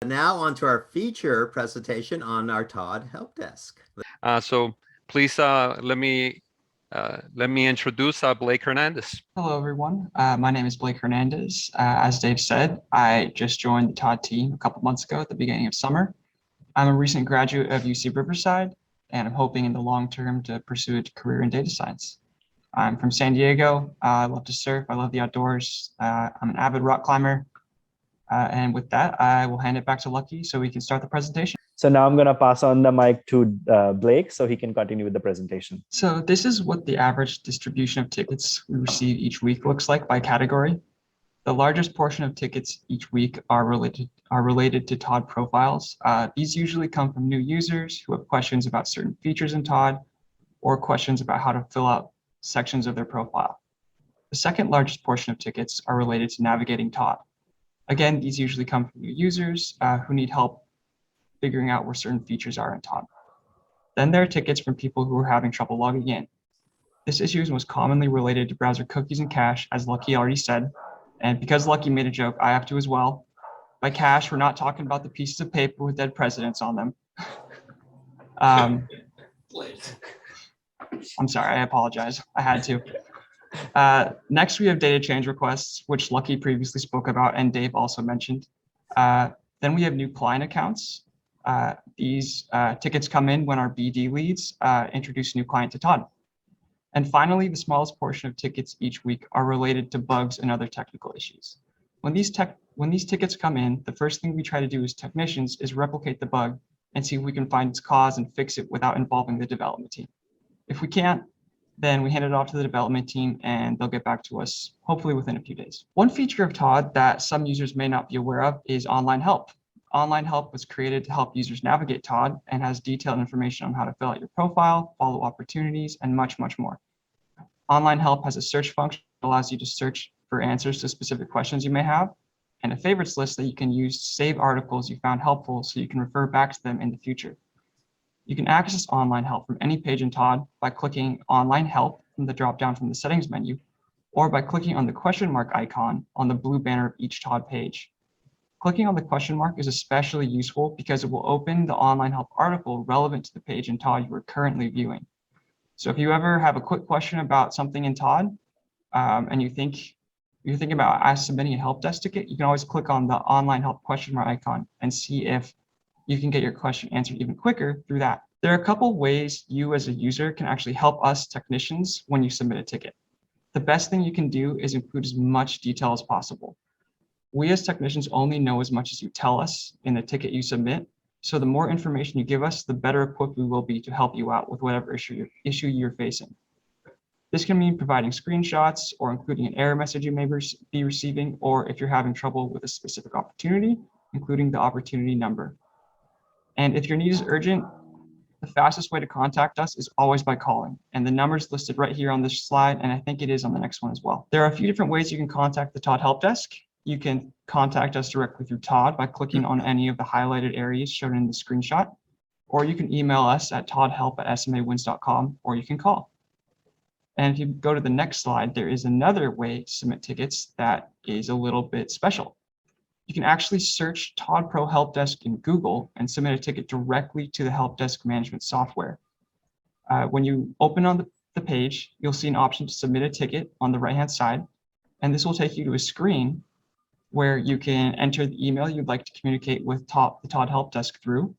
Now on to our feature presentation on our Todd Help Desk. So please let me introduce Blake Hernandez. Hello, everyone. My name is Blake Hernandez. As Dave said, I just joined the Todd team a couple months ago at the beginning of summer. I'm a recent graduate of UC Riverside, and I'm hoping in the long term to pursue a career in data science. I'm from San Diego. I love to surf. I love the outdoors. I'm an avid rock climber. And with that, I will hand it back to Lucky so we can start the presentation. So now I'm going to pass on the mic to Blake so he can continue with the presentation. So this is what the average distribution of tickets we receive each week looks like by category. The largest portion of tickets each week are related to Todd profiles. These usually come from new users who have questions about certain features in Todd or questions about how to fill out sections of their profile. The second largest portion of tickets are related to navigating Todd. Again, these usually come from new users who need help figuring out where certain features are in Todd. Then there are tickets from people who are having trouble logging in. This issue is most commonly related to browser cookies and cache, as Lucky already said. And because Lucky made a joke, I have to as well. By cache, we're not talking about the pieces of paper with dead presidents on them. I'm sorry, I apologize. I had to. Next, we have data change requests, which Lucky previously spoke about and Dave also mentioned. Then we have new client accounts. These tickets come in when our BD leads introduce a new client to Todd. And finally, the smallest portion of tickets each week are related to bugs and other technical issues. When these tickets come in, the first thing we try to do as technicians is replicate the bug and see if we can find its cause and fix it without involving the development team. If we can't, then we hand it off to the development team and they'll get back to us, hopefully within a few days. One feature of Todd that some users may not be aware of is online help. Online help was created to help users navigate Todd and has detailed information on how to fill out your profile, follow opportunities, and much, much more. Online help has a search function that allows you to search for answers to specific questions you may have, and a favorites list that you can use to save articles you found helpful so you can refer back to them in the future. You can access online help from any page in Todd by clicking Online Help from the dropdown from the Settings menu, or by clicking on the question mark icon on the blue banner of each Todd page. Clicking on the question mark is especially useful because it will open the online help article relevant to the page in Todd you are currently viewing. So if you ever have a quick question about something in Todd and you're thinking about submitting a help desk ticket, you can always click on the online help question mark icon and see if you can get your question answered even quicker through that. There are a couple ways you as a user can actually help us technicians when you submit a ticket. The best thing you can do is include as much detail as possible. We as technicians only know as much as you tell us in the ticket you submit. So the more information you give us, the better equipped we will be to help you out with whatever issue you're facing. This can mean providing screenshots or including an error message you may be receiving, or if you're having trouble with a specific opportunity, including the opportunity number. And if your need is urgent, the fastest way to contact us is always by calling. And the number is listed right here on this slide, and I think it is on the next one as well. There are a few different ways you can contact the Todd Help Desk. You can contact us directly through Todd by clicking on any of the highlighted areas shown in the screenshot, or you can email us at toddhelp@smawins.com, or you can call. And if you go to the next slide, there is another way to submit tickets that is a little bit special. You can actually search Todd Pro Help Desk in Google and submit a ticket directly to the Help Desk management software. When you open on the page, you'll see an option to submit a ticket on the right-hand side, and this will take you to a screen where you can enter the email you'd like to communicate with the Todd Help Desk through.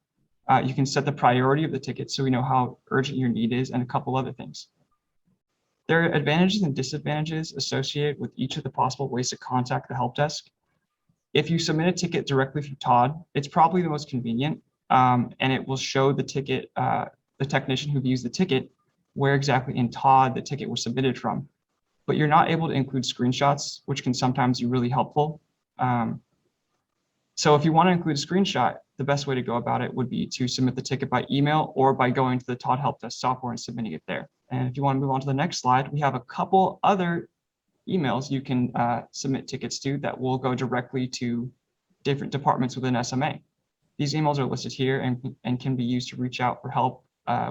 You can set the priority of the ticket so we know how urgent your need is and a couple other things. There are advantages and disadvantages associated with each of the possible ways to contact the help desk. If you submit a ticket directly from Todd, it's probably the most convenient, and it will show the ticket, the technician who views the ticket, where exactly in Todd the ticket was submitted from. But you're not able to include screenshots, which can sometimes be really helpful. So if you want to include a screenshot, the best way to go about it would be to submit the ticket by email or by going to the Todd Help Desk software and submitting it there. And if you want to move on to the next slide, we have a couple other emails you can submit tickets to that will go directly to different departments within SMA. These emails are listed here and can be used to reach out for help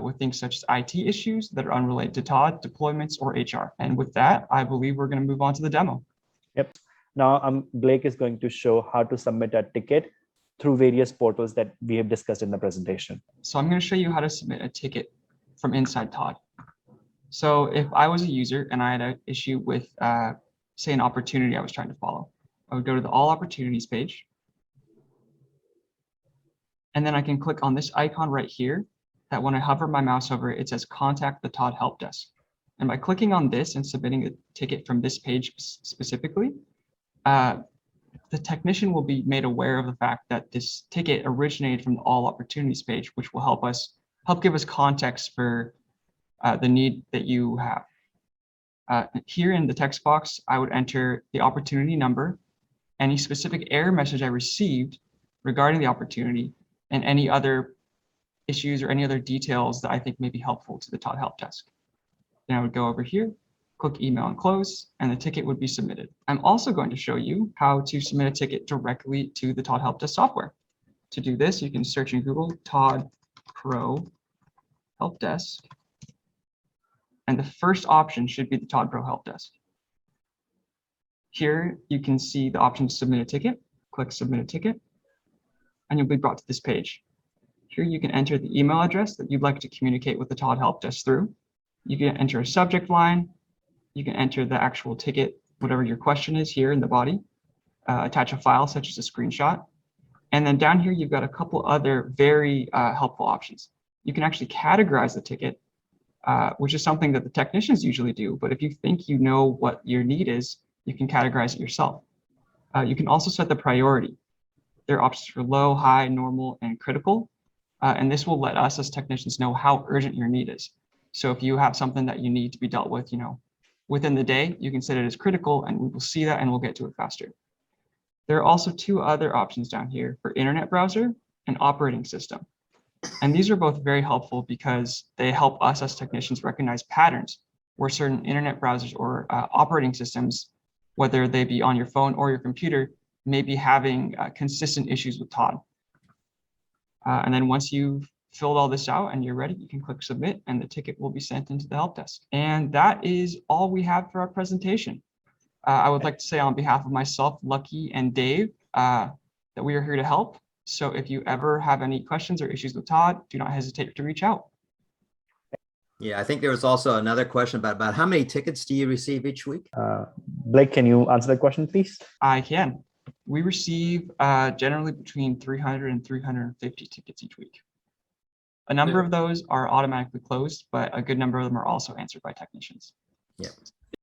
with things such as IT issues that are unrelated to Todd, deployments, or HR. And with that, I believe we're going to move on to the demo. Yep. Now Blake is going to show how to submit a ticket through various portals that we have discussed in the presentation. So I'm going to show you how to submit a ticket from inside Todd. So if I was a user and I had an issue with, say, an opportunity I was trying to follow, I would go to the All Opportunities page. And then I can click on this icon right here that when I hover my mouse over it, it says Contact the Todd Help Desk. And by clicking on this and submitting a ticket from this page specifically, the technician will be made aware of the fact that this ticket originated from the All Opportunities page, which will help give us context for the need that you have. Here in the text box, I would enter the opportunity number, any specific error message I received regarding the opportunity, and any other issues or any other details that I think may be helpful to the Todd Help Desk. Then I would go over here, click email and close, and the ticket would be submitted. I'm also going to show you how to submit a ticket directly to the Todd Help Desk software. To do this, you can search in Google Todd Pro Help Desk. And the first option should be the Todd Pro Help Desk. Here, you can see the option to submit a ticket. Click Submit a Ticket, and you'll be brought to this page. Here, you can enter the email address that you'd like to communicate with the Todd Help Desk through. You can enter a subject line. You can enter the actual ticket, whatever your question is here in the body. Attach a file such as a screenshot. And then down here, you've got a couple other very helpful options. You can actually categorize the ticket, which is something that the technicians usually do. But if you think you know what your need is, you can categorize it yourself. You can also set the priority. There are options for low, high, normal, and critical. And this will let us as technicians know how urgent your need is. So if you have something that you need to be dealt with, within the day, you can set it as critical, and we will see that and we'll get to it faster. There are also two other options down here for internet browser and operating system. And these are both very helpful because they help us as technicians recognize patterns where certain internet browsers or operating systems, whether they be on your phone or your computer, may be having consistent issues with Todd. And then once you've filled all this out and you're ready, you can click submit and the ticket will be sent into the help desk. And that is all we have for our presentation. I would like to say on behalf of myself, Lucky, and Dave, that we are here to help. So if you ever have any questions or issues with Todd, do not hesitate to reach out. Yeah, I think there was also another question about how many tickets do you receive each week? Blake, can you answer that question, please? I can. We receive generally between 300 and 350 tickets each week. A number of those are automatically closed, but a good number of them are also answered by technicians. Yeah.